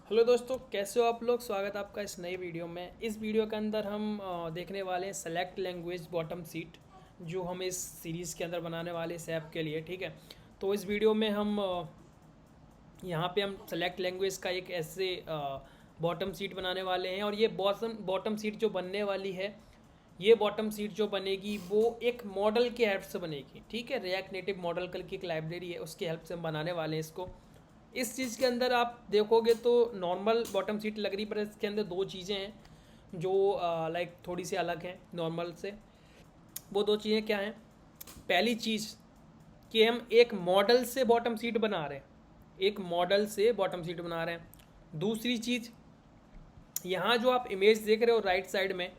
Hello दोस्तों, कैसे हो आप लोग। स्वागत है आपका इस नई वीडियो में। इस वीडियो के अंदर हम देखने वाले हैं सेलेक्ट लैंग्वेज बॉटम सीट, जो हम इस सीरीज़ के अंदर बनाने वाले इस ऐप के लिए। ठीक है, तो इस वीडियो में हम यहाँ पे हम सेलेक्ट लैंग्वेज का एक ऐसे बॉटम सीट बनाने वाले हैं। और ये बॉटम सीट जो बनने वाली है, ये बॉटम सीट जो बनेगी वो एक मॉडल के हेल्प से बनेगी। ठीक है, रिएक्ट नेटिव मॉडल कल की एक लाइब्रेरी है, उसकी हेल्प से हम बनाने वाले हैं इसको। इस चीज़ के अंदर आप देखोगे तो नॉर्मल बॉटम सीट लग रही, पर इसके अंदर दो चीज़ें हैं जो लाइक थोड़ी सी अलग हैं नॉर्मल से। वो दो चीज़ें क्या हैं? पहली चीज़ कि हम एक मॉडल से बॉटम सीट बना रहे हैं, एक मॉडल से बॉटम सीट बना रहे हैं। दूसरी चीज़, यहाँ जो आप इमेज देख रहे हो राइट साइड में,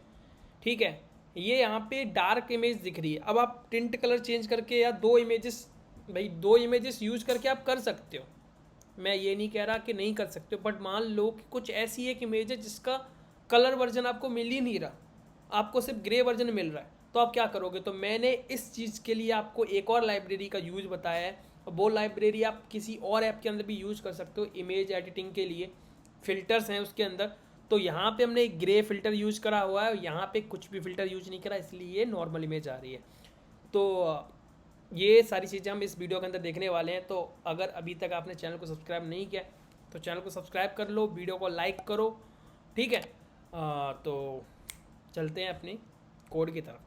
ठीक है, ये यहाँ पे डार्क इमेज दिख रही है। अब आप टिंट कलर चेंज करके या दो इमेजेस, भाई दो इमेजेस यूज करके आप कर सकते हो, मैं ये नहीं कह रहा कि नहीं कर सकते हो, बट मान लो कि कुछ ऐसी एक इमेज है जिसका कलर वर्जन आपको मिल ही नहीं रहा, आपको सिर्फ ग्रे वर्जन मिल रहा है, तो आप क्या करोगे? तो मैंने इस चीज़ के लिए आपको एक और लाइब्रेरी का यूज बताया है, और वो लाइब्रेरी आप किसी और ऐप के अंदर भी यूज कर सकते हो इमेज एडिटिंग के लिए। फिल्टर्स हैं उसके अंदर, तो यहाँ पे हमने एक ग्रे फिल्टर यूज करा हुआ है, यहाँ पे कुछ भी फिल्टर यूज नहीं करा, इसलिए नॉर्मल इमेज आ रही है। तो ये सारी चीज़ें हम इस वीडियो के अंदर देखने वाले हैं। तो अगर अभी तक आपने चैनल को सब्सक्राइब नहीं किया तो चैनल को सब्सक्राइब कर लो, वीडियो को लाइक करो। ठीक है, तो चलते हैं अपनी कोड की तरफ।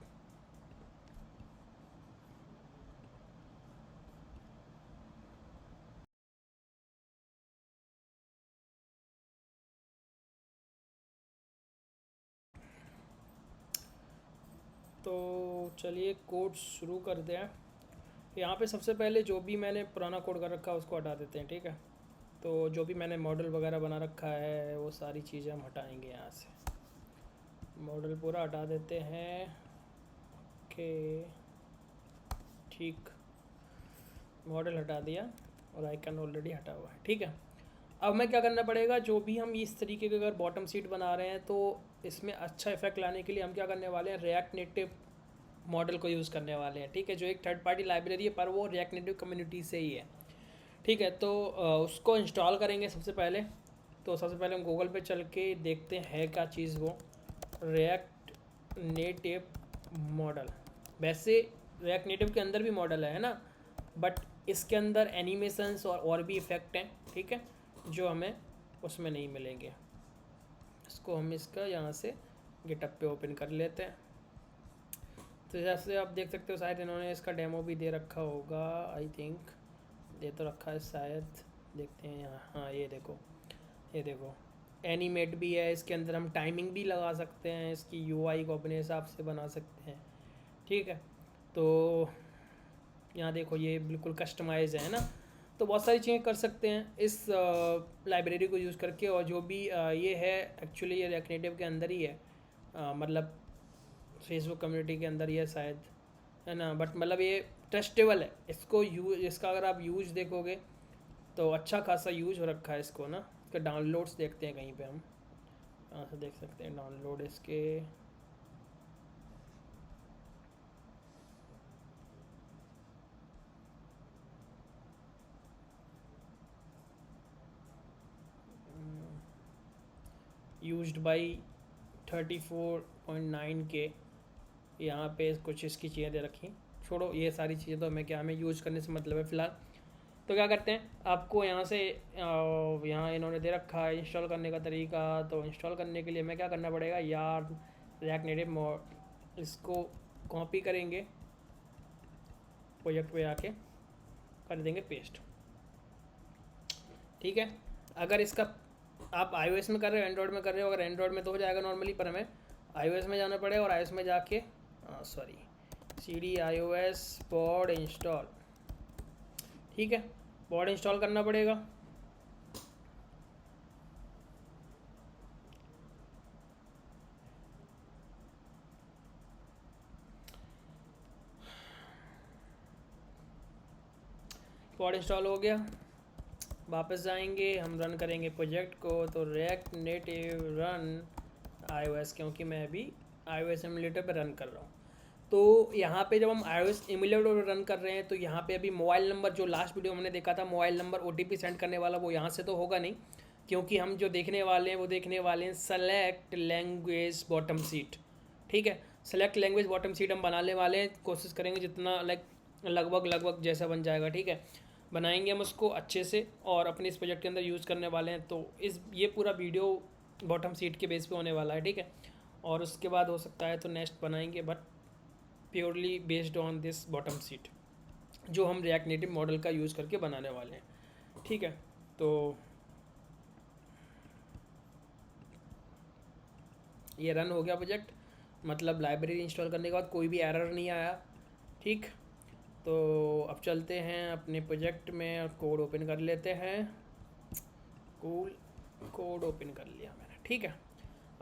तो चलिए कोड शुरू कर दें। यहाँ पे सबसे पहले जो भी मैंने पुराना कोड कर रखा है उसको हटा देते हैं। ठीक है, तो जो भी मैंने मॉडल वगैरह बना रखा है वो सारी चीज़ें हम हटाएंगे यहाँ से। मॉडल पूरा हटा देते हैं कि ठीक, मॉडल हटा दिया और आइकन ऑलरेडी हटा हुआ है। ठीक है, अब मैं क्या करना पड़ेगा, जो भी हम इस तरीके के अगर बॉटम सीट बना रहे हैं तो इसमें अच्छा इफेक्ट लाने के लिए हम क्या करने वाले हैं, रिएक्ट नेटिव मॉडल को यूज़ करने वाले हैं। ठीक है, जो एक थर्ड पार्टी लाइब्रेरी है, पर वो रिएक्ट नेटिव कम्युनिटी से ही है। ठीक है, तो उसको इंस्टॉल करेंगे सबसे पहले। तो सबसे पहले हम गूगल पे चल के देखते हैं क्या चीज़ वो, रिएक्ट नेटिव मॉडल। वैसे रिएक्ट नेटिव के अंदर भी मॉडल है ना, बट इसके अंदर एनिमेशंस और भी इफ़ेक्ट हैं। ठीक है, जो हमें उसमें नहीं मिलेंगे। इसको हम इसका यहाँ से गिटअप पे ओपन कर लेते हैं। तो जैसे आप देख सकते हो, शायद इन्होंने इसका डेमो भी दे रखा होगा, आई थिंक दे तो रखा है शायद। देखते हैं यहाँ, हाँ ये देखो, ये देखो एनिमेट भी है इसके अंदर। हम टाइमिंग भी लगा सकते हैं, इसकी यूआई को अपने हिसाब से बना सकते हैं। ठीक है, तो यहाँ देखो ये बिल्कुल कस्टमाइज है ना। तो बहुत सारी चीज़ें कर सकते हैं इस लाइब्रेरी को यूज़ करके। और जो भी ये है, एक्चुअली ये रिएक्ट नेटिव के अंदर ही है, मतलब फेसबुक कम्युनिटी के अंदर ही है शायद, है ना। बट मतलब ये ट्रस्टेबल है, इसको यूज, इसका अगर आप यूज देखोगे तो अच्छा खासा यूज हो रखा है इसको ना। इसके डाउनलोड्स देखते हैं कहीं पे, हम कहाँ से देख सकते हैं डाउनलोड इसके। यूज्ड बाई 34.9K, यहाँ पे कुछ इसकी चीज़ें दे रखी। छोड़ो ये सारी चीज़ें, तो हमें क्या, हमें यूज़ करने से मतलब है फ़िलहाल। तो क्या करते हैं, आपको यहाँ से यहाँ इन्होंने दे रखा है इंस्टॉल करने का तरीका। तो इंस्टॉल करने के लिए हमें क्या करना पड़ेगा यार, रिएक्ट नेटिव इसको कॉपी करेंगे, प्रोजेक्ट पे आके कर देंगे पेस्ट। ठीक है, अगर इसका आप iOS में कर रहे हो, एंड्रॉयड में कर रहे हो, अगर एंड्रॉयड में तो हो जाएगा नॉर्मली, पर हमें iOS में जाना पड़ेगा। और iOS में जाके sorry, CD iOS pod install. ठीक है, पॉड इंस्टॉल करना पड़ेगा। पॉड इंस्टॉल हो गया, वापस जाएंगे, हम रन करेंगे प्रोजेक्ट को। तो रिएक्ट नेटिव रन iOS, क्योंकि मैं अभी iOS एमुलेटर पर रन कर रहा हूँ। तो यहाँ पे जब हम iOS एमुलेटर रन कर रहे हैं, तो यहाँ पे अभी मोबाइल नंबर, जो लास्ट वीडियो हमने देखा था मोबाइल नंबर OTP सेंड करने वाला, वो यहाँ से तो होगा नहीं, क्योंकि हम जो देखने वाले हैं वो देखने वाले हैं सेलेक्ट लैंग्वेज बॉटम सीट। ठीक है, सेलेक्ट लैंग्वेज बॉटम सीट हम बनाने वाले हैं, कोशिश करेंगे जितना लगभग जैसा बन जाएगा। ठीक है, बनाएंगे हम उसको अच्छे से और अपने इस प्रोजेक्ट के अंदर यूज़ करने वाले हैं। तो ये पूरा वीडियो बॉटम सीट के बेस पे होने वाला है। ठीक है, और उसके बाद हो सकता है तो नेक्स्ट बनाएंगे, but purely based on this bottom seat जो हम रिएक्ट नेटिव मॉडल का यूज़ करके बनाने वाले हैं। ठीक है, तो ये रन हो गया प्रोजेक्ट, मतलब लाइब्रेरी इंस्टॉल करने के बाद कोई भी एरर नहीं आया। ठीक, तो अब चलते हैं अपने प्रोजेक्ट में और कोड ओपन कर लेते हैं। कोड ओपन कर लिया मैंने। ठीक है,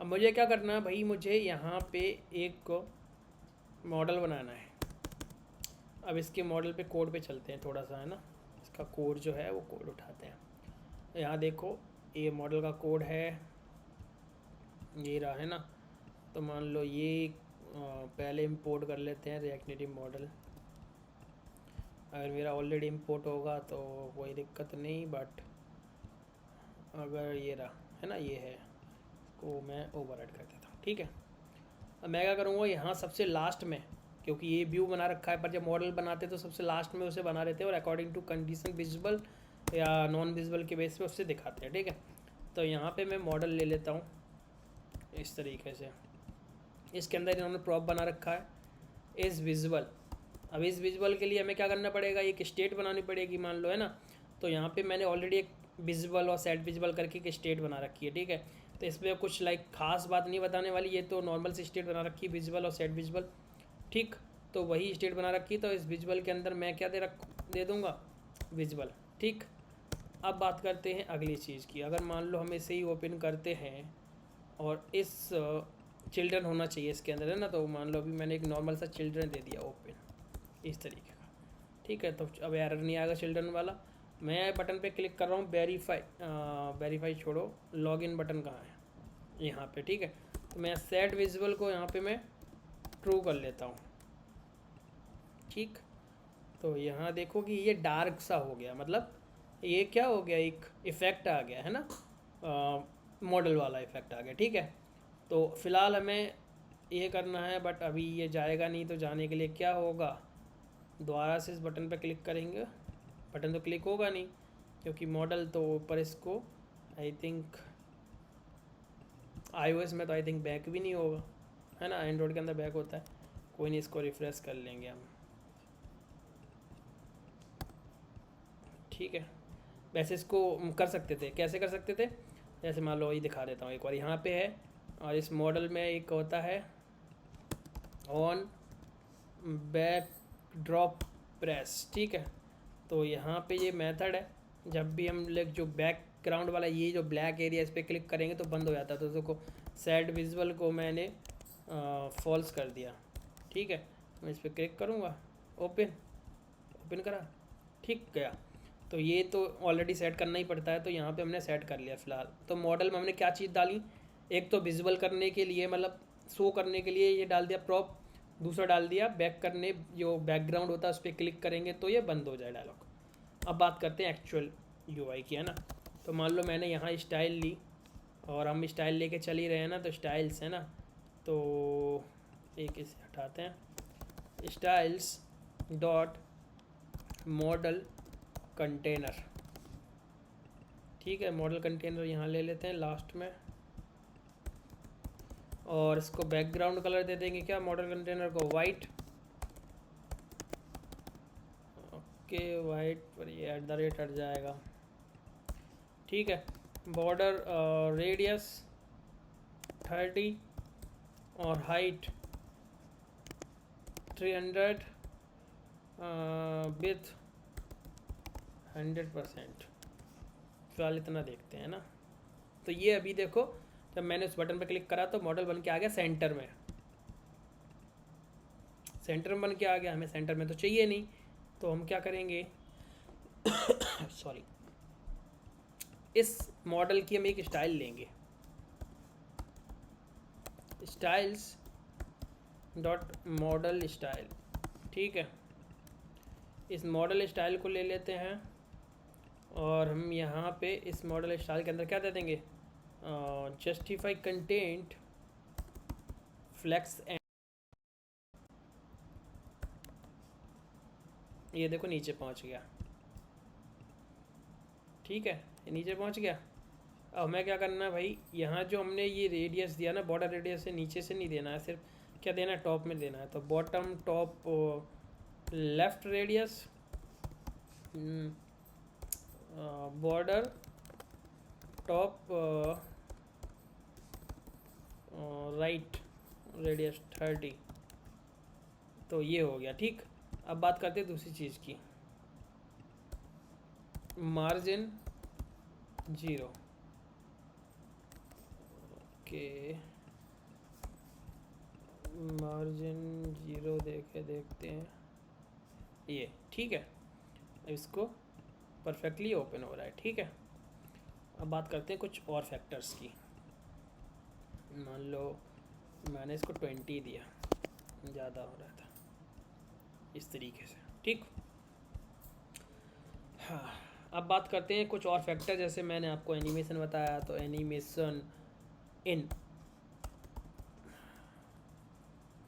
अब मुझे क्या करना है भाई, मुझे यहाँ पे एक मॉडल बनाना है। अब इसके मॉडल पे कोड पे चलते हैं थोड़ा सा, है ना, इसका कोड जो है वो कोड उठाते हैं। यहाँ देखो ये मॉडल का कोड है, ये रहा, है ना। तो मान लो ये पहले इंपोर्ट कर लेते हैं रिएक्ट नेटिव मॉडल। अगर मेरा ऑलरेडी इंपोर्ट होगा तो कोई दिक्कत नहीं, बट अगर ये रहा, है ना, ये है, इसको मैं ओवरराइड कर देता हूँ। ठीक है, अब मैं क्या करूँगा, यहाँ सबसे लास्ट में, क्योंकि ये व्यू बना रखा है, पर जब मॉडल बनाते तो सबसे लास्ट में उसे बना देते हैं और अकॉर्डिंग टू कंडीशन विजिबल या नॉन विजिबल के बेस पे उससे दिखाते हैं। ठीक है, तो यहाँ पे मैं मॉडल ले लेता हूँ इस तरीके से। इसके अंदर इन्होंने प्रॉप बना रखा है इज़ विजुअल। अब इस विजुअल के लिए हमें क्या करना पड़ेगा, एक स्टेट बनानी पड़ेगी, मान लो, है ना। तो यहाँ पे मैंने ऑलरेडी एक विजुअल और सेट विजुअल करके एक स्टेट बना रखी है। ठीक है, तो इसमें कुछ खास बात नहीं बताने वाली, ये तो नॉर्मल सी स्टेट बना रखी है, विजुअल और सेट विजुअल। ठीक, तो वही स्टेट बना रखी, तो इस विजुअल के अंदर मैं क्या दे दूँगा, विजुअल। ठीक, अब बात करते हैं अगली चीज़ की। अगर मान लो हम इसे ही ओपन करते हैं और इस चिल्ड्रन होना चाहिए इसके अंदर, है ना, तो मान लो अभी मैंने एक नॉर्मल सा चिल्ड्रन दे दिया ओपन इस तरीके का। ठीक है, तो अब एरर नहीं आएगा चिल्ड्रन वाला। मैं बटन पे क्लिक कर रहा हूँ, वेरीफाई छोड़ो, लॉगिन बटन कहाँ है, यहाँ पे। ठीक है, तो मैं सेट विजुअल को यहाँ पे मैं ट्रू कर लेता हूँ। ठीक, तो यहाँ देखो कि ये डार्क सा हो गया, मतलब ये क्या हो गया, एक इफ़ेक्ट आ गया, है ना, मॉडल वाला इफ़ेक्ट आ गया। ठीक है, तो फ़िलहाल हमें ये करना है, बट अभी ये जाएगा नहीं। तो जाने के लिए क्या होगा, दोबारा से इस बटन पर क्लिक करेंगे, बटन तो क्लिक होगा नहीं क्योंकि मॉडल तो ऊपर, इसको आई थिंक iOS में तो आई थिंक बैक भी नहीं होगा, है ना, एंड्रॉयड के अंदर बैक होता है। कोई नहीं, इसको रिफ्रेश कर लेंगे हम। ठीक है, वैसे इसको कर सकते थे, कैसे कर सकते थे, जैसे मान लो ये दिखा देता हूँ एक बार। यहाँ पे है और इस मॉडल में एक होता है ऑन बैक ड्रॉप प्रेस। ठीक है, तो यहाँ पे ये मेथड है, जब भी हम लोग जो बैकग्राउंड वाला ये जो ब्लैक एरिया इस पर क्लिक करेंगे तो बंद हो जाता है। तो देखो सेट विजुअल को मैंने फॉल्स कर दिया। ठीक है, मैं इस पर क्लिक करूँगा, ओपन करा, ठीक गया। तो ये तो ऑलरेडी सेट करना ही पड़ता है, तो यहाँ पे हमने सेट कर लिया फ़िलहाल। तो मॉडल में हमने क्या चीज़ डाली, एक तो विजुअल करने के लिए, मतलब शो करने के लिए ये डाल दिया प्रॉप, दूसरा डाल दिया बैक करने, जो बैकग्राउंड होता है उस पर क्लिक करेंगे तो ये बंद हो जाए डायलॉग। अब बात करते हैं एक्चुअल यूआई की, है ना। तो मान लो मैंने यहाँ स्टाइल ली और हम स्टाइल लेके चल ही रहे हैं ना, तो स्टाइल्स है ना, तो एक इसे हटाते हैं, स्टाइल्स डॉट मॉडल कंटेनर। ठीक है, मॉडल कंटेनर यहाँ ले लेते हैं लास्ट में, और इसको बैकग्राउंड कलर दे देंगे क्या, मॉडल कंटेनर को वाइट। ओके, वाइट पर ये @ हट जाएगा। ठीक है, बॉर्डर रेडियस 30 और हाइट 300, विथ 100%। फिलहाल इतना देखते हैं ना। तो ये अभी देखो, जब मैंने उस बटन पर क्लिक करा तो मॉडल बन के आ गया सेंटर में, सेंटर में बन के आ गया। हमें सेंटर में तो चाहिए नहीं, तो हम क्या करेंगे सॉरी, इस मॉडल की हम एक स्टाइल लेंगे, स्टाइल्स डॉट मॉडल स्टाइल। ठीक है, इस मॉडल स्टाइल को ले लेते हैं और हम यहाँ पे इस मॉडल स्टाइल के अंदर क्या दे देंगे, जस्टिफाई कंटेंट फ्लेक्स एंड, ये देखो नीचे पहुँच गया, ठीक है, ये नीचे पहुँच गया। अब हमें क्या करना है भाई, यहाँ जो हमने ये रेडियस दिया ना, बॉर्डर रेडियस से नीचे से नहीं देना है, सिर्फ क्या देना है, टॉप में देना है। तो bottom top left radius, border top right radius 30, तो ये हो गया, ठीक। अब बात करते हैं दूसरी चीज़ की, मार्जिन 0 के, मार्जिन 0 देखते हैं, ये ठीक है, इसको परफेक्टली ओपन हो रहा है, ठीक है। अब बात करते हैं कुछ और फैक्टर्स की। मान लो मैंने इसको 20 दिया, ज़्यादा हो रहा था, इस तरीके से, ठीक। हाँ, अब बात करते हैं कुछ और फैक्टर, जैसे मैंने आपको एनिमेशन बताया, तो animation in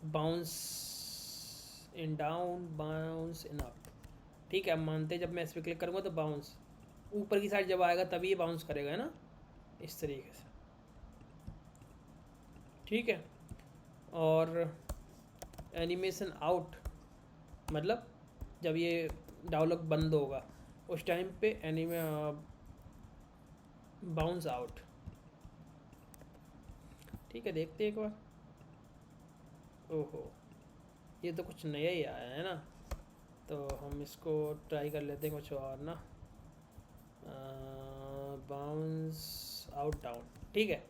bounce in down, bounce in up, ठीक है। अब मानते हैं जब मैं इस पर क्लिक करूँगा तो बाउंस ऊपर की साइड जब आएगा तभी ये बाउंस करेगा, है ना, इस तरीके से, ठीक है। और एनिमेशन आउट मतलब जब ये डायलॉग बंद होगा उस टाइम पे एनिमे बाउंस आउट, ठीक है। देखते हैं एक बार, ओहो ये तो कुछ नया ही आया है ना, तो हम इसको ट्राई कर लेते हैं कुछ और ना, बाउंस आउट डाउन, ठीक है,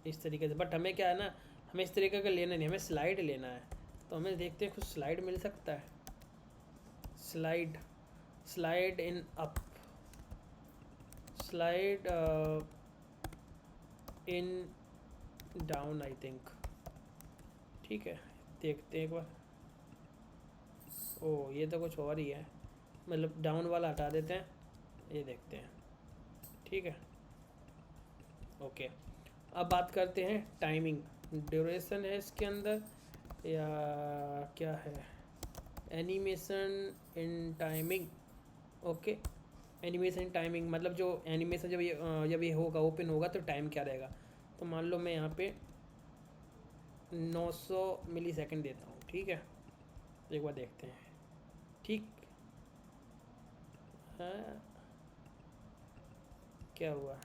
इस तरीके से। बट हमें क्या है ना, हमें इस तरीके का लेना नहीं, हमें स्लाइड लेना है, तो हमें देखते हैं कुछ स्लाइड मिल सकता है। Slide, slide in up, slide in down I think, ठीक है। देखते हैं एक बार, ओ ये तो कुछ और ही है, मतलब डाउन वाला हटा देते हैं, ये देखते हैं, ठीक है, ओके। अब बात करते हैं टाइमिंग, ड्यूरेशन है इसके अंदर या क्या है, एनिमेशन इन टाइमिंग, ओके। एनिमेशन टाइमिंग मतलब जो एनिमेशन जब ये होगा, ओपन होगा तो टाइम क्या रहेगा। तो मान लो मैं यहाँ पे 900 मिली सेकेंड देता हूँ, ठीक है, एक बार देखते हैं, ठीक है, क्या हुआ,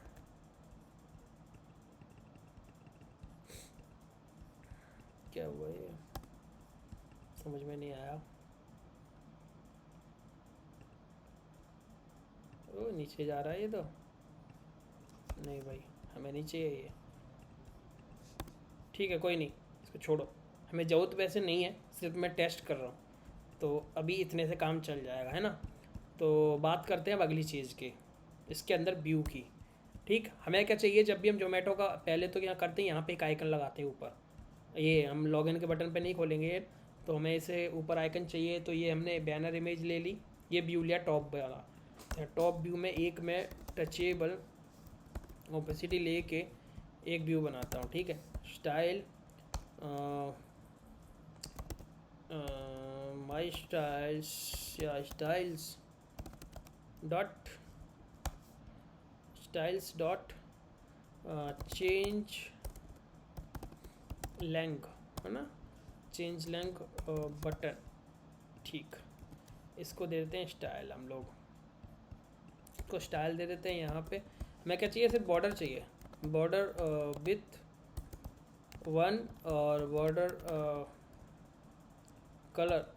क्या हुआ, ये समझ में नहीं आया। ओ नीचे जा रहा है ये तो, नहीं भाई हमें नहीं चाहिए ये, ठीक है कोई नहीं, इसको छोड़ो, हमें ज़रूरत वैसे नहीं है, सिर्फ मैं टेस्ट कर रहा हूँ, तो अभी इतने से काम चल जाएगा, है ना। तो बात करते हैं अब अगली चीज़ की, इसके अंदर व्यू की, ठीक। हमें क्या चाहिए, जब भी हम जोमेटो का पहले तो क्या करते हैं, यहाँ पे एक आइकन लगाते हैं ऊपर, ये हम लॉगिन के बटन पे नहीं खोलेंगे ये, तो हमें इसे ऊपर आइकन चाहिए, तो ये हमने बैनर इमेज ले ली, ये व्यू लिया टॉप वाला। टॉप व्यू में एक मैं टचेबल ओपेसिटी लेके एक व्यू बनाता हूँ, ठीक है। स्टाइल माई स्टाइल्स या स्टाइल्स डॉट चेंज लेंथ, है ना, चेंज लेंथ बटन, ठीक। इसको दे देते हैं स्टाइल, हम लोग इसको स्टाइल दे देते हैं। यहाँ पे हमें क्या चाहिए, सिर्फ बॉर्डर चाहिए, बॉर्डर विथ 1 और बॉर्डर कलर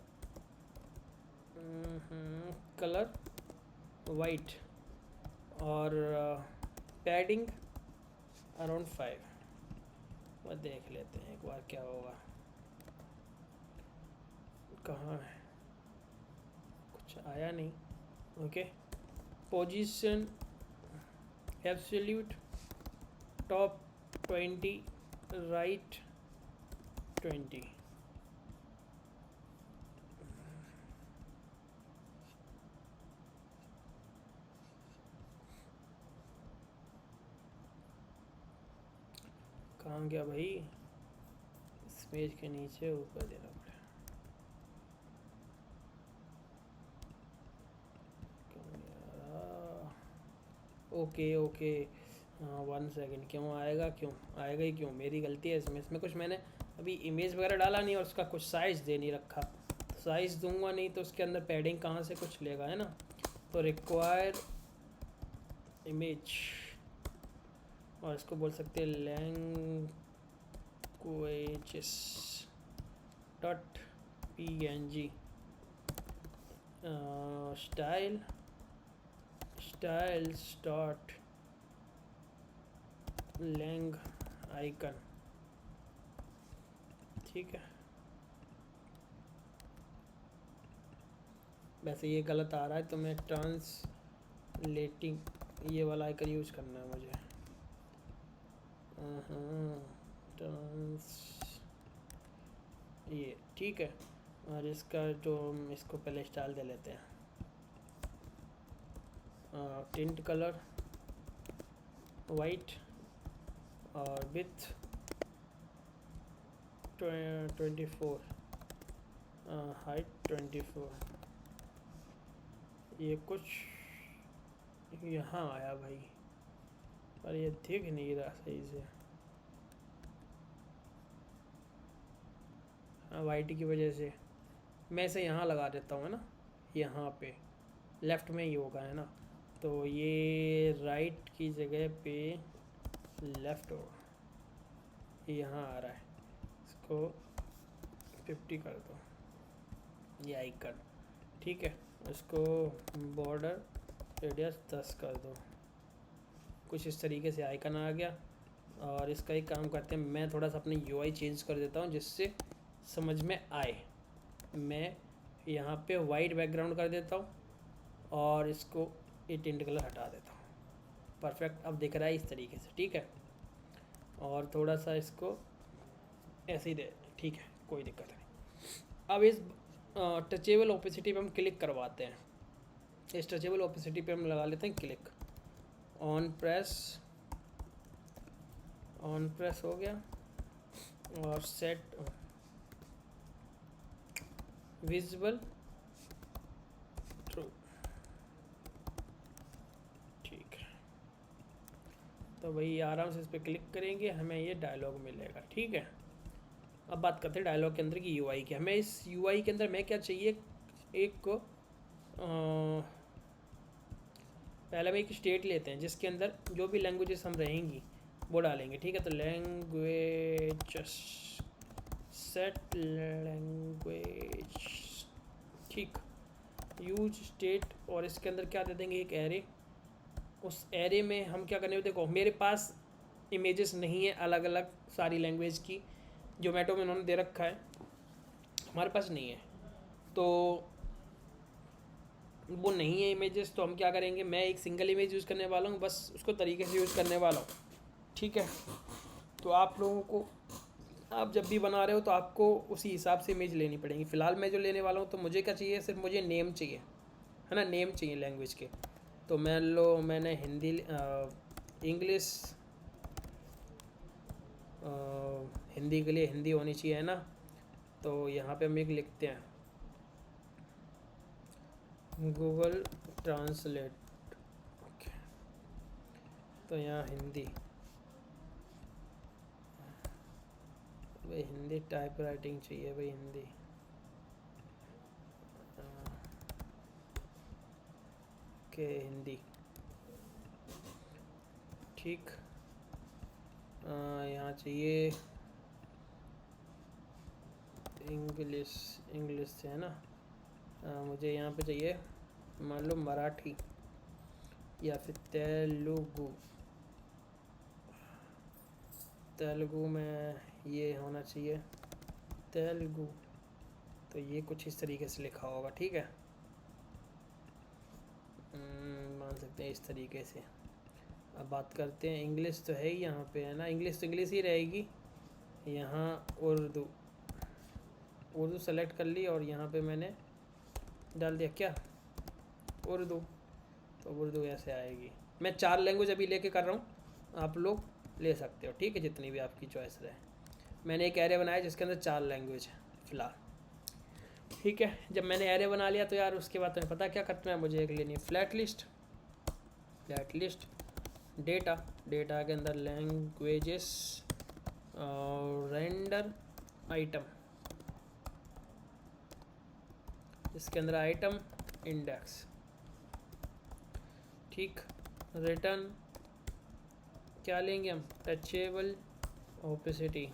कलर वाइट और पैडिंग अराउंड 5, वह देख लेते हैं एक बार क्या होगा, कहाँ है, कुछ आया नहीं, okay. Position absolute top 20 right 20, कहाँ गया भाई, इस पेज के नीचे ऊपर देना पड़ेगा। ओके ओके, हाँ 1 सेकेंड, क्यों आएगा, क्यों आएगा ही क्यों, मेरी गलती है इसमें कुछ मैंने अभी इमेज वगैरह डाला नहीं और उसका कुछ साइज़ दे नहीं रखा। तो साइज़ दूंगा नहीं तो उसके अंदर पैडिंग कहाँ से कुछ लेगा, है ना। तो रिक्वायर इमेज, और इसको बोल सकते हैं languages dot png, styles dot lang icon, ठीक है। वैसे ये गलत आ रहा है तो मैं ट्रांसलेटिंग ये वाला आइकन यूज करना है मुझे। ये ठीक है। और इसका जो इसको पहले स्टाइल दे लेते हैं, टिंट कलर वाइट और विथ 24, हाइट 24। ये कुछ यहाँ आया भाई, पर ये दिख नहीं रहा सही से, वाइट की वजह से। मैं इसे यहाँ लगा देता हूँ, है ना, यहाँ पे लेफ़्ट में ही होगा, है ना। तो ये राइट की जगह पे लेफ़्ट होगा, यहाँ आ रहा है, इसको 50 कर दो, ये आइकन, ठीक है। इसको बॉर्डर रेडियस 10 कर दो, कुछ इस तरीके से आइकन आ गया। और इसका एक काम करते हैं, मैं थोड़ा सा अपनी यूआई चेंज कर देता हूँ जिससे समझ में आए। मैं यहाँ पे वाइट बैकग्राउंड कर देता हूँ और इसको ये टिंट कलर हटा देता हूँ। परफेक्ट अब दिख रहा है इस तरीके से, ठीक है। और थोड़ा सा इसको ऐसे ही दे, ठीक है, कोई दिक्कत नहीं। अब इस टचेबल ओपेसिटी पे हम क्लिक करवाते हैं। इस टचेबल ओपेसिटी पे हम लगा लेते हैं क्लिक, ऑन प्रेस हो गया। और सेट विजिबल ट्रू, ठीक है। तो भाई आराम से इस पर क्लिक करेंगे, हमें ये डायलॉग मिलेगा, ठीक है। अब बात करते हैं डायलॉग के अंदर की यूआई की। हमें इस यूआई के अंदर में क्या चाहिए, एक को पहले हम एक स्टेट लेते हैं जिसके अंदर जो भी लैंग्वेजेस हम रहेंगी वो डालेंगे, ठीक है। तो लैंग्वेजेस, सेट लैंग्वेज, ठीक, यूज स्टेट। और इसके अंदर क्या दे देंगे, एक एरे। उस एरे में हम क्या करेंगे, देखो मेरे पास इमेजेस नहीं है अलग अलग सारी लैंग्वेज की, जोमेटो में उन्होंने दे रखा है, हमारे पास नहीं है, तो वो नहीं है इमेजेस। तो हम क्या करेंगे, मैं एक सिंगल इमेज यूज़ करने वाला हूँ, बस उसको तरीके से यूज़ करने वाला हूँ, ठीक है। तो आप लोगों को, आप जब भी बना रहे हो तो आपको उसी हिसाब से इमेज लेनी पड़ेगी। फ़िलहाल मैं जो लेने वाला हूँ, तो मुझे क्या चाहिए, सिर्फ मुझे नेम चाहिए, है ना, नेम चाहिए लैंग्वेज के। तो मैंने हिंदी, इंग्लिश, हिंदी के लिए हिंदी होनी चाहिए, है ना। तो यहाँ पे हम एक लिखते हैं गूगल ट्रांसलेट, ओके। तो यहाँ हिंदी, भाई हिंदी टाइप राइटिंग चाहिए भाई, हिंदी, के हिंदी, ठीक। यहाँ चाहिए इंग्लिश से, है ना। मुझे यहाँ पे चाहिए मान लो मराठी या फिर तेलुगु में ये होना चाहिए तेलुगु। तो ये कुछ इस तरीके से लिखा होगा, ठीक है, मान सकते हैं इस तरीके से। अब बात करते हैं, इंग्लिश तो है ही यहाँ पे, है ना, इंग्लिश तो इंग्लिश ही रहेगी। यहाँ उर्दू सेलेक्ट कर ली और यहाँ पे मैंने डाल दिया क्या, उर्दू। तो उर्दू ऐसे आएगी। मैं 4 लैंग्वेज अभी लेके कर रहा हूँ, आप लोग ले सकते हो, ठीक है, जितनी भी आपकी चॉइस रहे। मैंने एक एरे बनाया जिसके अंदर 4 लैंग्वेज है फ़िलहाल, ठीक है। जब मैंने एरे बना लिया तो यार उसके बाद तुम्हें पता क्या करना है, मुझे एक लेनी है flat list. Flat list data, data के अंदर लैंग्वेजेस और रेंडर आइटम, इसके अंदर आइटम इंडेक्स, ठीक। रिटर्न क्या लेंगे हम, touchable opacity,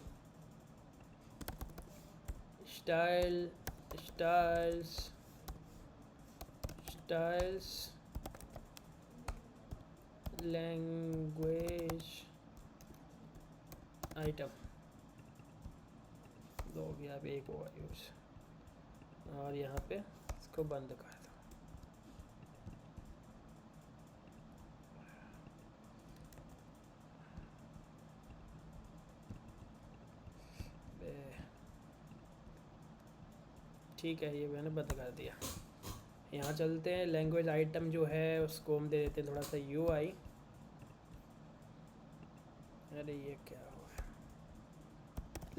style, styles language item, दो हो गया, अब एक होगा यूज़, और यहाँ पे इसको बंद कर दो। ठीक है, ये मैंने बंद कर दिया। यहाँ चलते हैं, लैंग्वेज आइटम जो है उसको हम दे देते हैं थोड़ा सा UI। अरे ये क्या हो गया,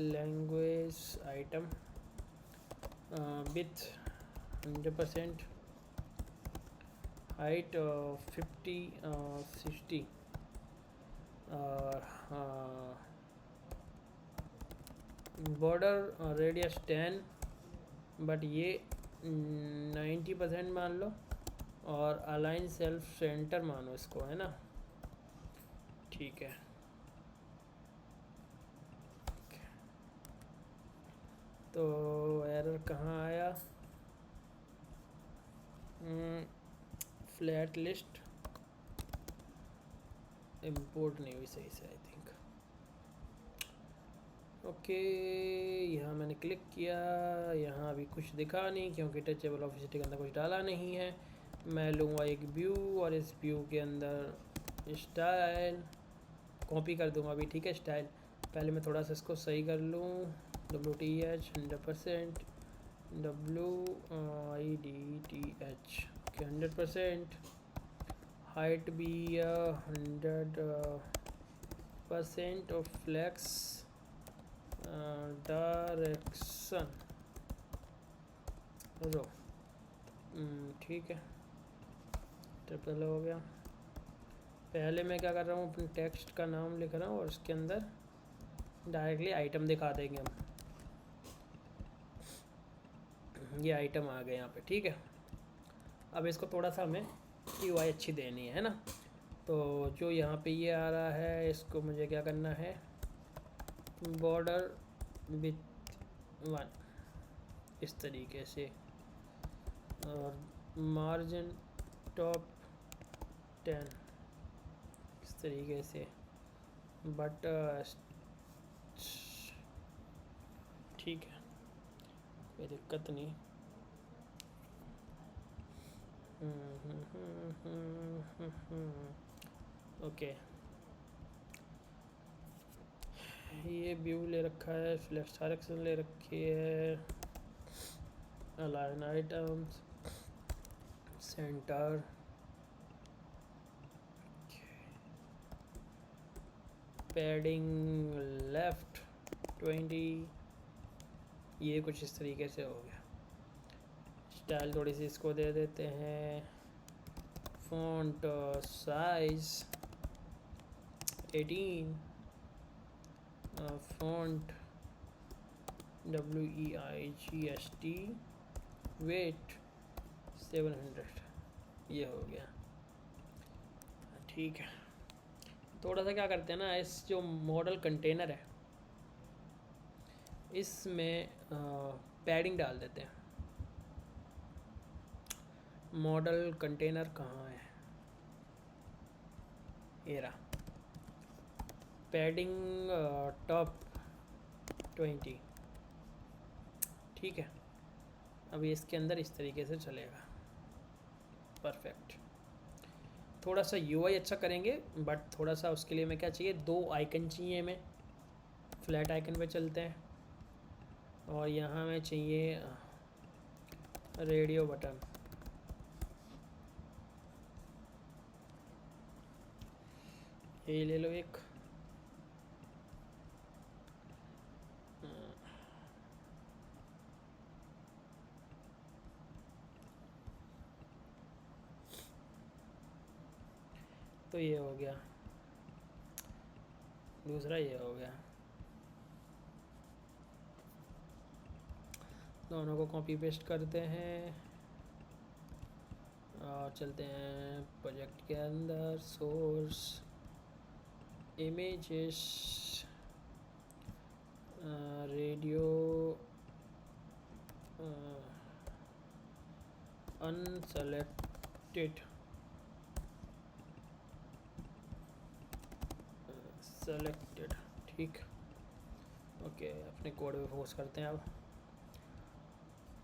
language item with 100% height 50 60 border radius 10, but ये 90% मान लो, और अलाइन सेल्फ सेंटर मानो इसको, है ना, ठीक है। तो एरर कहाँ आया, फ्लैट लिस्ट इंपोर्ट नहीं हुई सही से, आई थिंक। ओके, यहाँ मैंने क्लिक किया, यहाँ अभी कुछ दिखा नहीं क्योंकि टचेबल ऑफिसिटी के अंदर कुछ डाला नहीं है। मैं लूँगा एक व्यू, और इस व्यू के अंदर स्टाइल कॉपी कर दूँगा अभी, ठीक है। स्टाइल पहले मैं थोड़ा सा इसको सही कर लूँ, WTH 100%, WIDTH 100%, हाइट भी 100% ऑफ फ्लेक्स डायरेक्शन रो, ठीक है, ट्रिपल हो गया। पहले मैं क्या कर रहा हूँ, अपने टेक्स्ट का नाम लिख रहा हूँ और उसके अंदर डायरेक्टली आइटम दिखा देंगे हम, ये आइटम आ गए यहाँ पे, ठीक है। अब इसको थोड़ा सा हमें UI अच्छी देनी है ना, तो जो यहाँ पे ये आ रहा है इसको मुझे क्या करना है, बॉर्डर विथ 1 इस तरीके से, और मार्जिन टॉप 10 इस तरीके से, बट ठीक है, कोई दिक्कत नहीं। ओके, ये व्यू ले रखा है, फ्लेक्स डायरेक्शन ले रखी है, align items, centre, padding left 20, ये कुछ इस तरीके से हो गया। स्टाइल थोड़ी सी इसको दे देते हैं, font size 18, font WEIGST weight 700, ये हो गया, ठीक है। थोड़ा सा क्या करते हैं ना, इस जो मॉडल कंटेनर है इसमें पैडिंग डाल देते हैं। मॉडल कंटेनर कहाँ है, ये रहा, पैडिंग टॉप 20, ठीक है। अभी इसके अंदर इस तरीके से चलेगा, परफेक्ट। थोड़ा सा UI अच्छा करेंगे, बट थोड़ा सा उसके लिए मैं क्या चाहिए, 2 आइकन चाहिए हमें। फ्लैट आइकन पे चलते हैं, और यहाँ में चाहिए रेडियो बटन, ये ले लो एक, तो ये हो गया, दूसरा ये हो गया। दोनों को कॉपी पेस्ट करते हैं और चलते हैं प्रोजेक्ट के अंदर। Source images radio unselected selected, ठीक। ओके, अपने कोड पे फोकस करते हैं अब।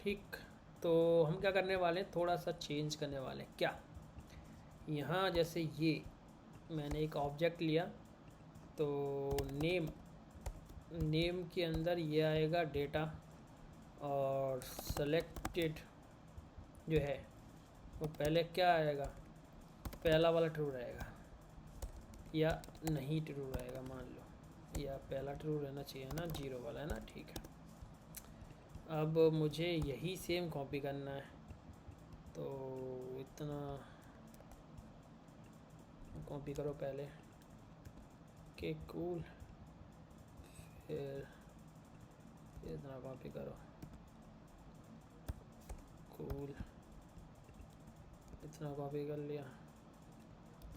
ठीक, तो हम क्या करने वाले हैं, थोड़ा सा चेंज करने वाले हैं। क्या, यहाँ जैसे ये मैंने एक ऑब्जेक्ट लिया, तो नेम के अंदर ये आएगा डेटा, और सेलेक्टेड जो है वो पहले क्या आएगा, पहला वाला ट्रू रहेगा या नहीं ट्रू रहेगा, मान लो, या पहला ट्रू रहना चाहिए ना, जीरो वाला है ना, ठीक है। अब मुझे यही सेम कॉपी करना है, तो इतना कॉपी करो पहले के कूल, फिर इतना कॉपी करो कूल, इतना कॉपी कर लिया,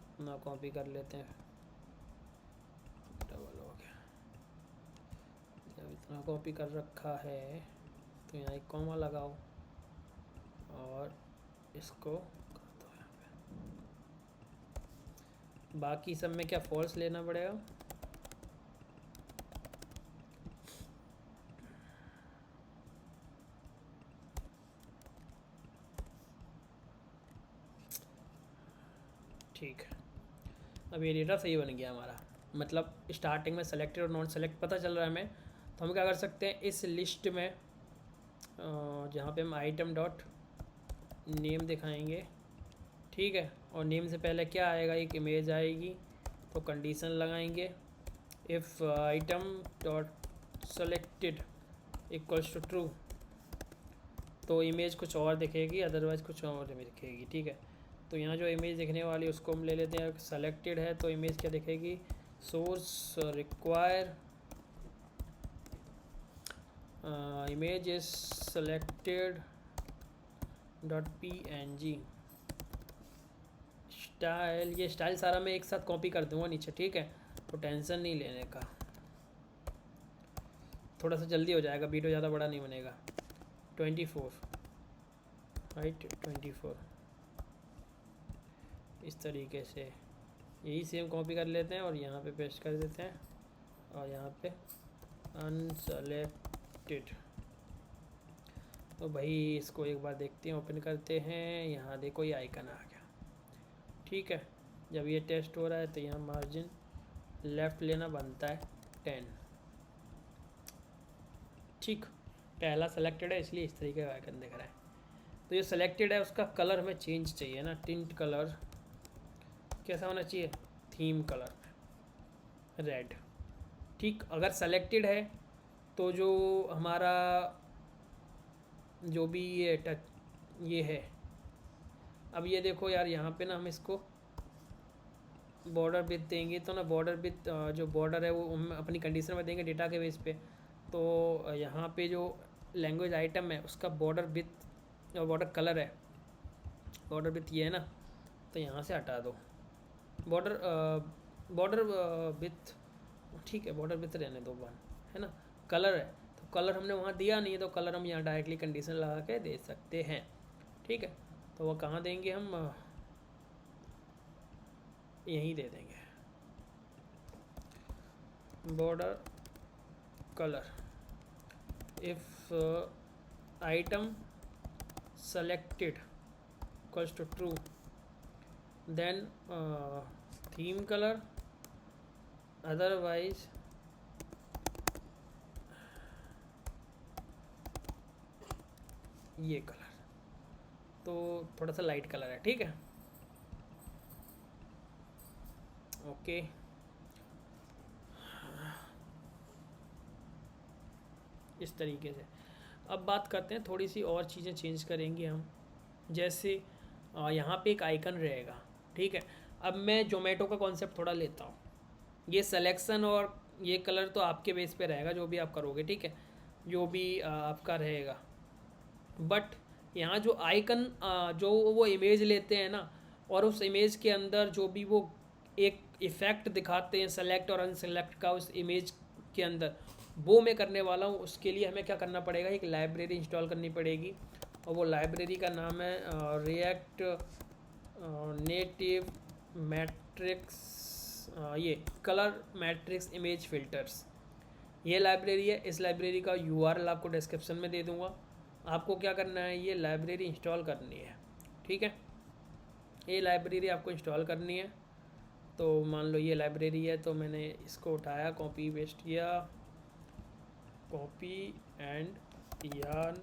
इतना कॉपी कर लेते हैं, डबल हो गया। जब इतना कॉपी कर रखा है तो यहाँ एक कॉमा लगाओ और इसको कर दो यहाँ पे। बाकी सब में क्या फॉल्स लेना पड़ेगा, ठीक। अब ये डेटा सही बन गया हमारा, मतलब स्टार्टिंग में सेलेक्टेड और नॉन सेलेक्ट पता चल रहा है हमें। तो हम क्या कर सकते हैं, इस लिस्ट में जहाँ पे हम आइटम डॉट नेम दिखाएंगे, ठीक है, और नेम से पहले क्या आएगा, एक इमेज आएगी, तो कंडीशन लगाएंगे if item dot selected equals to true, तो इमेज कुछ और दिखेगी, अदरवाइज़ कुछ और इमेज दिखेगी, ठीक है। तो यहाँ जो इमेज दिखने वाली है उसको हम ले लेते हैं, सेलेक्टेड है तो इमेज क्या दिखेगी, source require image is selected dot png style, ये स्टाइल सारा मैं एक साथ कॉपी कर दूंगा नीचे, ठीक है, तो टेंशन नहीं लेने का, थोड़ा सा जल्दी हो जाएगा, वीडियो ज़्यादा बड़ा नहीं बनेगा। 24 राइट, 24 इस तरीके से यही सेम कॉपी कर लेते हैं और यहाँ पे पेस्ट कर देते हैं, और यहाँ पे अनसेलेक्टेड। तो भाई इसको एक बार देखते हैं, ओपन करते हैं, यहाँ देखो ये आइकन आ गया, ठीक है। जब ये टेस्ट हो रहा है तो यहाँ मार्जिन लेफ़्ट लेना बनता है 10, ठीक। पहला सेलेक्टेड है इसलिए इस तरीके का आइकन दिख रहा है। तो ये सेलेक्टेड है, उसका कलर हमें चेंज चाहिए ना, टिंट कलर कैसा होना चाहिए, थीम कलर रेड, ठीक। अगर सेलेक्टेड है तो जो हमारा जो भी ये है, अब ये देखो यार, यहाँ पे ना हम इसको बॉर्डर विथ देंगे, तो ना बॉर्डर विथ जो बॉर्डर है वो हम अपनी कंडीशन में देंगे डेटा के बेस पे। तो यहाँ पे जो लैंग्वेज आइटम है उसका बॉर्डर विथ और बॉर्डर कलर है, बॉर्डर विथ ये है ना, तो यहाँ से हटा दो बॉर्डर विथ, ठीक है, बॉर्डर विथ रहने दो वन, है ना। कलर है तो कलर हमने वहाँ दिया नहीं है, तो कलर हम यहाँ डायरेक्टली कंडीशन लगा के दे सकते हैं, ठीक है। तो वो कहाँ देंगे हम, यहीं दे देंगे, border colour if item selected equals to true, then theme colour, otherwise ये कलर, तो थोड़ा सा लाइट कलर है, ठीक है, ओके। इस तरीके से अब बात करते हैं, थोड़ी सी और चीज़ें चेंज करेंगे हम, जैसे यहाँ पे एक आइकन रहेगा, ठीक है। अब मैं जोमेटो का कॉन्सेप्ट थोड़ा लेता हूँ। ये सिलेक्शन और ये कलर तो आपके बेस पे रहेगा, जो भी आप करोगे, ठीक है, जो भी आपका रहेगा। बट यहाँ जो आइकन जो वो इमेज लेते हैं ना, और उस इमेज के अंदर जो भी वो एक इफ़ेक्ट दिखाते हैं सेलेक्ट और अनसेलेक्ट का उस इमेज के अंदर, वो मैं करने वाला हूँ। उसके लिए हमें क्या करना पड़ेगा, एक लाइब्रेरी इंस्टॉल करनी पड़ेगी, और वो लाइब्रेरी का नाम है रिएक्ट नेटिव मैट्रिक्स, ये कलर मैट्रिक्स इमेज फ़िल्टर्स, ये लाइब्रेरी है। इस लाइब्रेरी का यूआरएल आपको डिस्क्रिप्शन में दे दूँगा। आपको क्या करना है, ये लाइब्रेरी इंस्टॉल करनी है, ठीक है। ये लाइब्रेरी आपको इंस्टॉल करनी है। तो मान लो ये लाइब्रेरी है, तो मैंने इसको उठाया, कॉपी पेस्ट किया, कॉपी एंड यार्न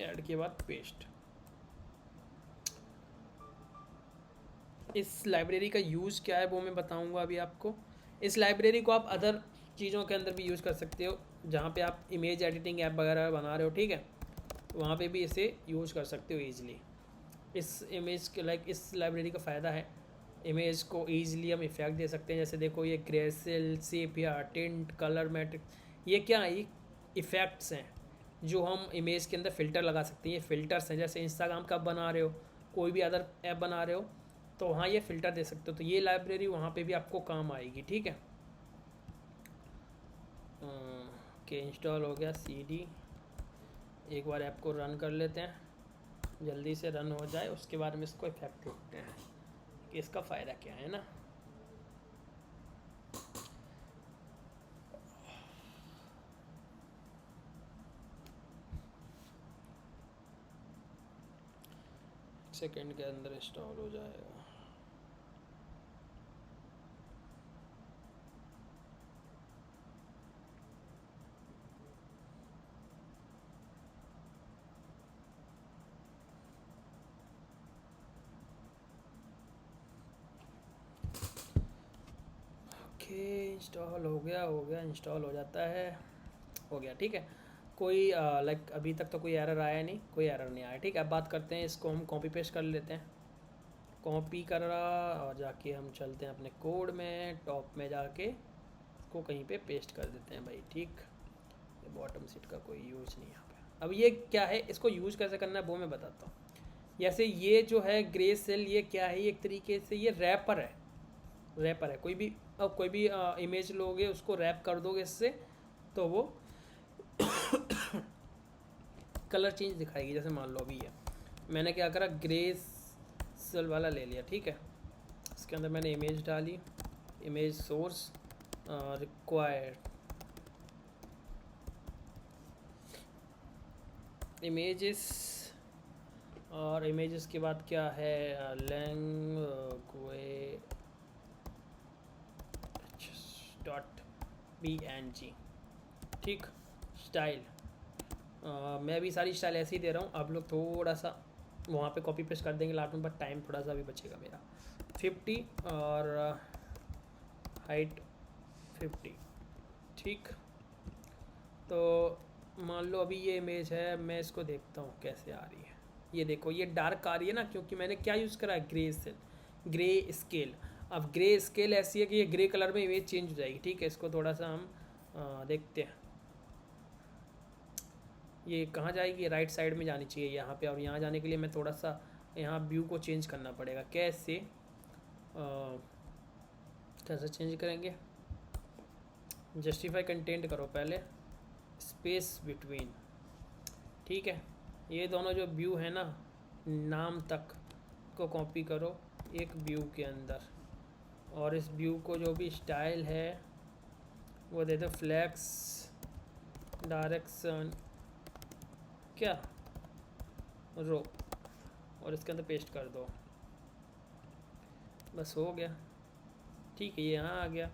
ऐड के बाद पेस्ट। इस लाइब्रेरी का यूज़ क्या है वो मैं बताऊंगा अभी आपको। इस लाइब्रेरी को आप अदर चीज़ों के अंदर भी यूज़ कर सकते हो, जहाँ पे आप इमेज एडिटिंग ऐप वगैरह बना रहे हो, ठीक है, वहाँ पे भी इसे यूज़ कर सकते हो ईजिली। इस इमेज के इस लाइब्रेरी का फ़ायदा है, इमेज को ईजिली हम इफेक्ट दे सकते हैं। जैसे देखो ये ग्रेसिल, सेपिया, टिंट, कलर मैट्रिक्स, ये क्या है, ये इफ़ेक्ट्स हैं जो हम इमेज के अंदर फ़िल्टर लगा सकते हैं। ये फ़िल्टर्स हैं, जैसे इंस्टाग्राम का आप बना रहे हो, कोई भी अदर ऐप बना रहे हो, तो वहाँ ये फ़िल्टर दे सकते हो। तो ये लाइब्रेरी वहाँ पे भी आपको काम आएगी, ठीक है। ओके, इंस्टॉल हो गया CD। एक बार ऐप को रन कर लेते हैं, जल्दी से रन हो जाए, उसके बाद में इसको इफेक्ट देखते हैं कि इसका फ़ायदा क्या है ना। सेकंड के अंदर इंस्टॉल हो जाएगा। ओके, इंस्टॉल हो गया इंस्टॉल हो जाता है, हो गया, ठीक है। कोई अभी तक तो कोई एरर आया नहीं, कोई एरर नहीं आया, ठीक है। अब बात करते हैं, इसको हम कॉपी पेस्ट कर लेते हैं। कॉपी कर रहा, और जाके हम चलते हैं अपने कोड में, टॉप में जाके इसको कहीं पे पेस्ट कर देते हैं भाई, ठीक। ये बॉटम सीट का कोई यूज़ नहीं यहाँ पे। अब ये क्या है, इसको यूज़ कैसे करना है वो मैं बताता हूँ। जैसे ये जो है ग्रे सेल, ये क्या है, एक तरीके से ये रैपर है, रैपर है। कोई भी इमेज लोगे, उसको रैप कर दोगे इससे, तो वो कलर चेंज दिखाएगी। जैसे मान लो अभी है, मैंने क्या करा, ग्रे सेल वाला ले लिया, ठीक है। इसके अंदर मैंने इमेज डाली, इमेज सोर्स रिक्वायर्ड इमेजेस, और इमेजेस के बाद क्या है, लैंग्वेज .png, ठीक। स्टाइल मैं भी सारी स्टाइल ऐसे ही दे रहा हूँ, आप लोग थोड़ा सा वहाँ पे कॉपी पेस्ट कर देंगे लास्ट में, बट टाइम थोड़ा सा भी बचेगा मेरा। 50 और हाइट 50, ठीक। तो मान लो अभी ये इमेज है, मैं इसको देखता हूँ कैसे आ रही है। ये देखो, ये डार्क आ रही है ना, क्योंकि मैंने क्या यूज़ करा है, ग्रे स्केल। अब ग्रे स्केल ऐसी है कि ये ग्रे कलर में इमेज चेंज हो जाएगी, ठीक है। इसको थोड़ा सा हम देखते हैं, ये कहाँ जाएगी, राइट साइड में जानी चाहिए यहाँ पे, और यहाँ जाने के लिए मैं थोड़ा सा यहाँ व्यू को चेंज करना पड़ेगा। कैसे कैसे चेंज करेंगे, जस्टिफाई कंटेंट करो पहले, स्पेस बिटवीन, ठीक है। ये दोनों जो व्यू है ना, नाम तक को कॉपी करो एक व्यू के अंदर, और इस व्यू को जो भी स्टाइल है वो दे दो फ्लैक्स डायरेक्शन क्या रो, और इसके अंदर पेस्ट कर दो, बस हो गया, ठीक है। ये यहाँ आ गया,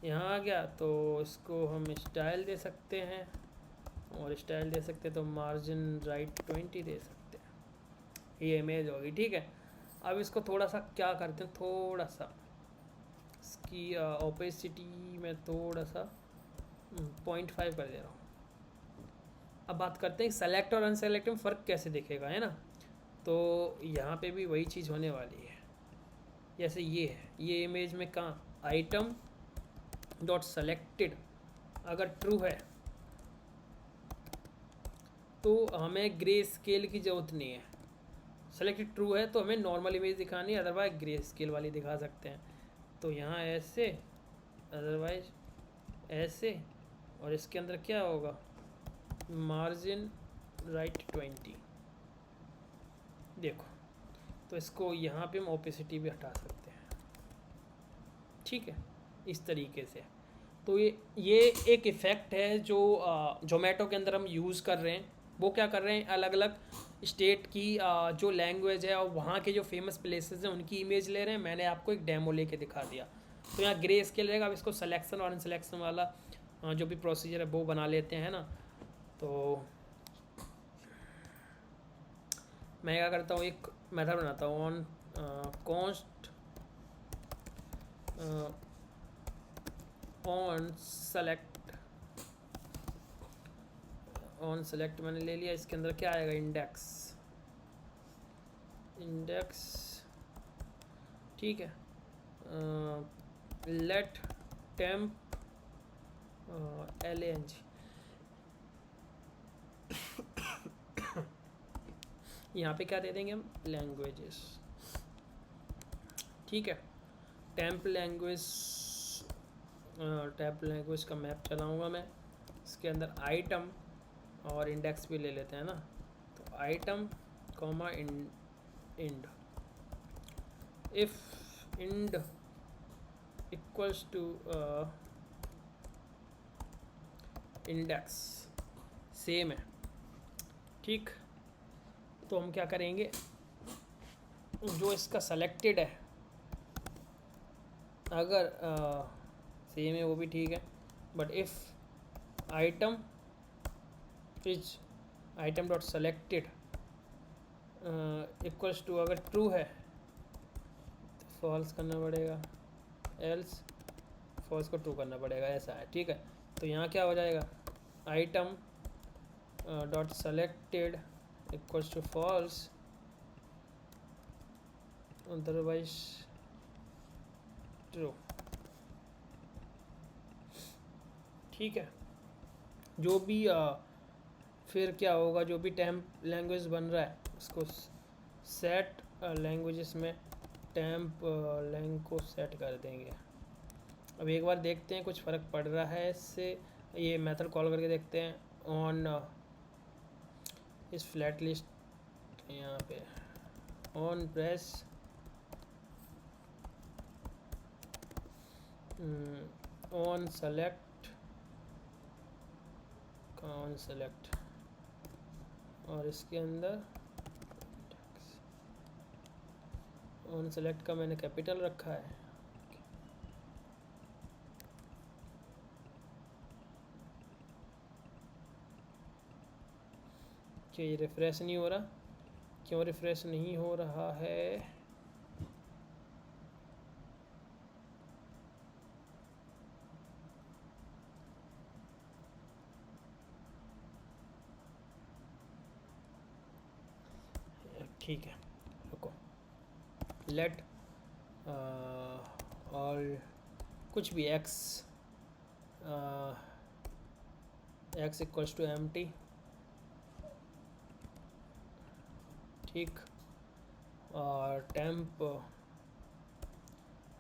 यहाँ आ गया, तो इसको हम स्टाइल दे सकते हैं, और स्टाइल दे सकते हैं तो मार्जिन राइट 20 दे सकते हैं। ये इमेज होगी, ठीक है। अब इसको थोड़ा सा क्या करते हैं, थोड़ा सा इसकी ओपेसिटी में थोड़ा सा 0.5 कर दे रहा हूँ। अब बात करते हैं सेलेक्ट और अनसेलेक्ट में फ़र्क कैसे दिखेगा, है ना। तो यहाँ पे भी वही चीज़ होने वाली है। जैसे ये है, ये इमेज में कहाँ आइटम डॉट सेलेक्टेड अगर ट्रू है तो हमें ग्रे स्केल की ज़रूरत नहीं है। सेलेक्टेड ट्रू है तो हमें नॉर्मल इमेज दिखानी है, अदरवाइज ग्रे स्केल वाली दिखा सकते हैं। तो यहाँ ऐसे, अदरवाइज ऐसे, और इसके अंदर क्या होगा मार्जिन राइट 20। देखो, तो इसको यहाँ पे हम ओपेसिटी भी हटा सकते हैं, ठीक है, इस तरीके से। तो ये एक इफ़ेक्ट है जो जोमेटो के अंदर हम यूज़ कर रहे हैं। वो क्या कर रहे हैं, अलग अलग स्टेट की जो लैंग्वेज है और वहाँ के जो फेमस प्लेसेस हैं उनकी इमेज ले रहे हैं। मैंने आपको एक डेमो लेके दिखा दिया। तो यहाँ ग्रे स्केल रहेगा। अब इसको सिलेक्शन और अनसिलेक्शन वाला जो भी प्रोसीजर है वो बना लेते हैं ना। तो मैं क्या करता हूँ, एक मेथड बनाता हूँ ऑन कॉन्स्ट ऑन सेलेक्ट मैंने ले लिया। इसके अंदर क्या आएगा, इंडेक्स, ठीक है। लेट टेम्प lang, यहाँ पे क्या दे देंगे हम, लैंग्वेजेस, ठीक है। टेम्प लैंग्वेज का मैप चलाऊँगा मैं। इसके अंदर आइटम और इंडेक्स भी ले लेते हैं ना। तो item comma ind, if ind equals to index, same है, ठीक। तो हम क्या करेंगे, जो इसका सेलेक्टेड है अगर सेम है वो भी ठीक है, but if item is item dot selected equals to, अगर ट्रू है तो फॉल्स करना पड़ेगा, एल्स फॉल्स को ट्रू करना पड़ेगा, ऐसा है, ठीक है। तो यहाँ क्या हो जाएगा, item dot selected equals to false, otherwise true, ठीक है। जो भी फिर क्या होगा, जो भी टेम्प लैंग्वेज बन रहा है उसको सेट लैंग्वेजेस में टेम्प लैंग को सेट कर देंगे। अब एक बार देखते हैं कुछ फ़र्क पड़ रहा है इससे। ये मेथड कॉल करके देखते हैं। ऑन इस फ्लैट लिस्ट यहाँ पे ऑन प्रेस ऑन सेलेक्ट और इसके अंदर ऑन सेलेक्ट का मैंने कैपिटल रखा है। क्या ये रिफ़्रेश नहीं हो रहा, क्यों रिफ़्रेश नहीं हो रहा है? ठीक है, रुको, लेट और कुछ भी x इक्वल्स टू एम्प्टी, ठीक। और temp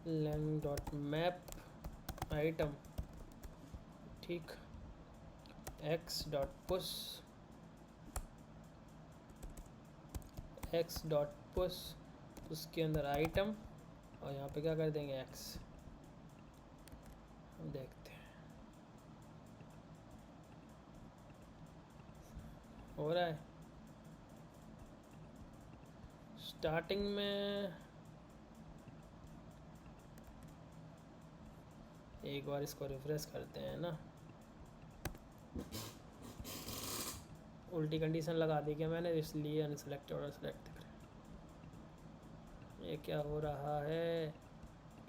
lang dot map item, ठीक। x डॉट पुश उसके अंदर आइटम और यहाँ पे क्या कर देंगे x। हम देखते हैं हो रहा है। स्टार्टिंग में एक बार इसको रिफ्रेश करते हैं ना, उल्टी कंडीशन लगा दी क्या मैंने, इसलिए अनसेलेक्टेड और सेलेक्ट दिख रहा है। ये क्या हो रहा है,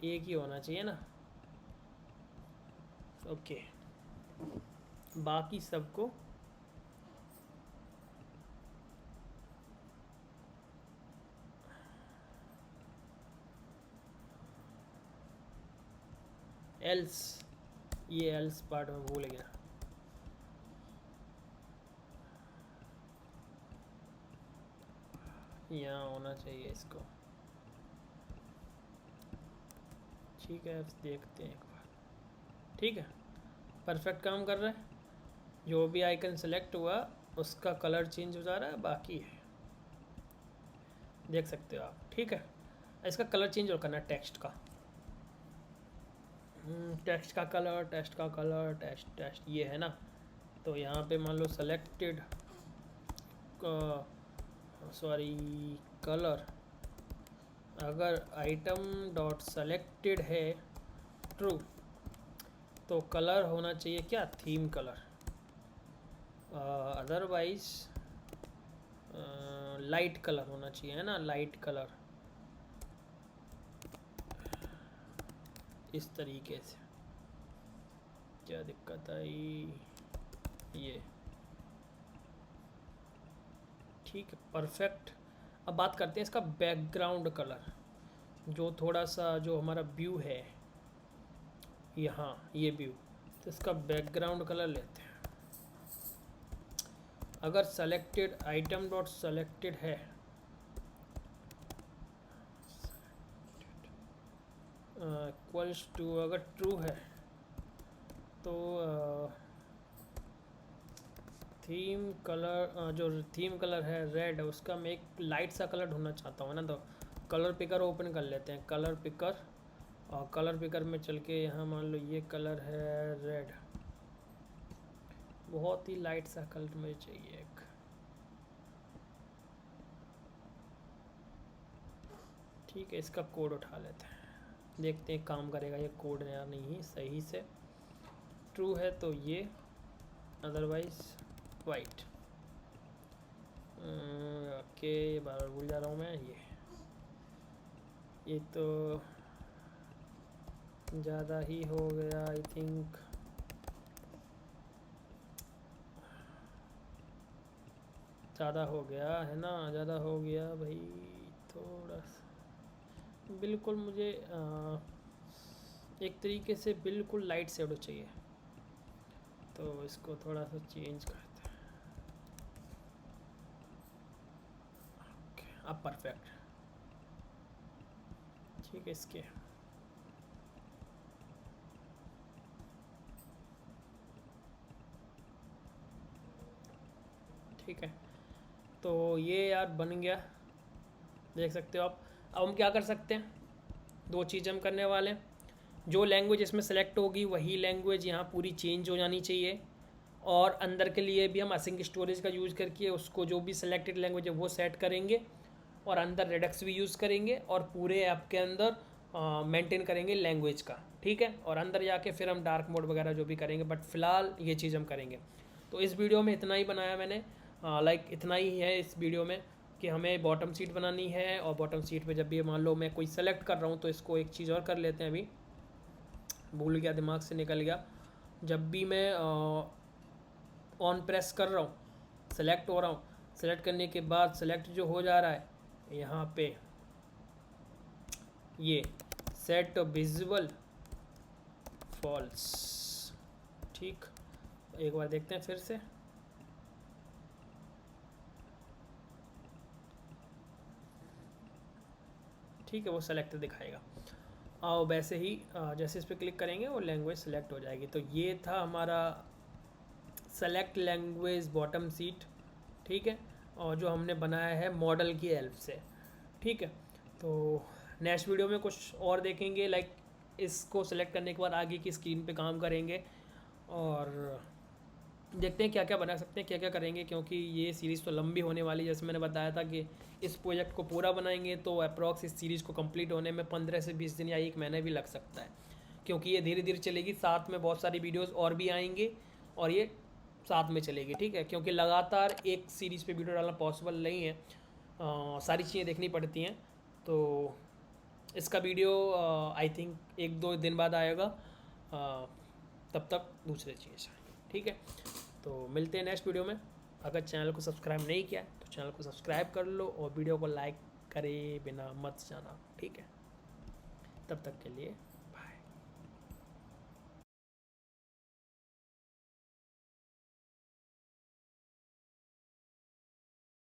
एक ही होना चाहिए ना, ओके। बाकी सबको एल्स, ये एल्स पार्ट में भूल गया। यहाँ होना चाहिए इसको। ठीक है, देखते हैं एक बार। ठीक है, परफेक्ट काम कर रहा है। जो भी आइकन सेलेक्ट हुआ उसका कलर चेंज हो जा रहा है, बाकी है, देख सकते हो आप। ठीक है, इसका कलर चेंज और करना है टेक्स्ट का। टेक्स्ट का कलर, टेक्स्ट का कलर, टेक्स्ट ये है ना। तो यहाँ पे मान लो सेलेक्टेड, सॉरी कलर, अगर आइटम डॉट सेलेक्टेड है ट्रू, तो कलर होना चाहिए क्या, theme colour. Otherwise light colour होना चाहिए, है ना, लाइट कलर, इस तरीके से। क्या दिक्कत आई, ये ठीक है, परफेक्ट। अब बात करते हैं इसका बैकग्राउंड कलर, जो थोड़ा सा जो हमारा व्यू है यहाँ, ये व्यू, तो इसका बैकग्राउंड कलर लेते हैं। अगर सेलेक्टेड आइटम डॉट सेलेक्टेड है, इक्वल्स टू, अगर ट्रू है तो थीम कलर, जो थीम कलर है रेड, उसका मैं एक लाइट सा कलर ढूंढना चाहता हूँ ना। तो कलर पिकर ओपन कर लेते हैं, कलर पिकर, और कलर पिकर में चल के यहाँ मान लो ये कलर है रेड, बहुत ही लाइट सा कलर मुझे चाहिए एक। ठीक है, इसका कोड उठा लेते हैं, देखते हैं काम करेगा ये कोड या नहीं सही से। ट्रू है तो ये, अदरवाइज वाइट। ओके, बार भूल जा रहा हूँ मैं। ये तो ज़्यादा ही हो गया आई थिंक। ज़्यादा हो गया है ना, ज़्यादा हो गया भाई, थोड़ा सा बिल्कुल मुझे एक तरीके से बिल्कुल लाइट शेडो चाहिए, तो इसको थोड़ा सा चेंज करते हैं। ओके, अब परफेक्ट। ठीक है, इसके ठीक है, तो ये यार बन गया, देख सकते हो आप। अब हम क्या कर सकते हैं, दो चीज़ हम करने वाले हैं। जो लैंग्वेज इसमें सेलेक्ट होगी वही लैंग्वेज यहाँ पूरी चेंज हो जानी चाहिए, और अंदर के लिए भी हम असिंक स्टोरेज का यूज़ करके उसको जो भी सिलेक्टेड लैंग्वेज है वो सेट करेंगे, और अंदर रेडक्स भी यूज़ करेंगे, और पूरे ऐप के अंदर मेंटेन करेंगे लैंग्वेज का। ठीक है, और अंदर जाके फिर हम डार्क मोड वगैरह जो भी करेंगे, बट फिलहाल ये चीज़ हम करेंगे। तो इस वीडियो में इतना ही बनाया मैंने, लाइक इतना ही है इस वीडियो में, कि हमें बॉटम सीट बनानी है। और बॉटम सीट पे जब भी मान लो मैं कोई सेलेक्ट कर रहा हूँ, तो इसको एक चीज़ और कर लेते हैं, अभी भूल गया, दिमाग से निकल गया। जब भी मैं ऑन प्रेस कर रहा हूँ, सेलेक्ट हो रहा हूँ, सेलेक्ट करने के बाद सेलेक्ट जो हो जा रहा है यहाँ पे, ये सेट विजुअल फॉल्स। ठीक, एक बार देखते हैं फिर से। ठीक है, वो सेलेक्ट दिखाएगा, और वैसे ही जैसे इस पर क्लिक करेंगे वो लैंग्वेज सेलेक्ट हो जाएगी। तो ये था हमारा सेलेक्ट लैंग्वेज बॉटम सीट। ठीक है, और जो हमने बनाया है मॉडल की हेल्प से। ठीक है, तो नेक्स्ट वीडियो में कुछ और देखेंगे, लाइक इसको सेलेक्ट करने के बाद आगे की स्क्रीन पे काम करेंगे, और देखते हैं क्या क्या बना सकते हैं, क्या क्या करेंगे, क्योंकि ये सीरीज़ तो लंबी होने वाली है। जैसे मैंने बताया था कि इस प्रोजेक्ट को पूरा बनाएंगे तो अप्रॉक्स इस सीरीज़ को कंप्लीट होने में 15 से 20 दिन या 1 महीने भी लग सकता है, क्योंकि ये धीरे धीरे चलेगी। साथ में बहुत सारी वीडियोस और भी आएंगे, और ये साथ में चलेगी। ठीक है, क्योंकि लगातार एक सीरीज़ पे वीडियो डालना पॉसिबल नहीं है, सारी चीज़ें देखनी पड़ती हैं। तो इसका वीडियो आई थिंक 1-2 दिन बाद आएगा, तब तक दूसरी चीज़। ठीक है, तो मिलते हैं नेक्स्ट वीडियो में। अगर चैनल को सब्सक्राइब नहीं किया तो चैनल को सब्सक्राइब कर लो, और वीडियो को लाइक करे बिना मत जाना। ठीक है, तब तक के लिए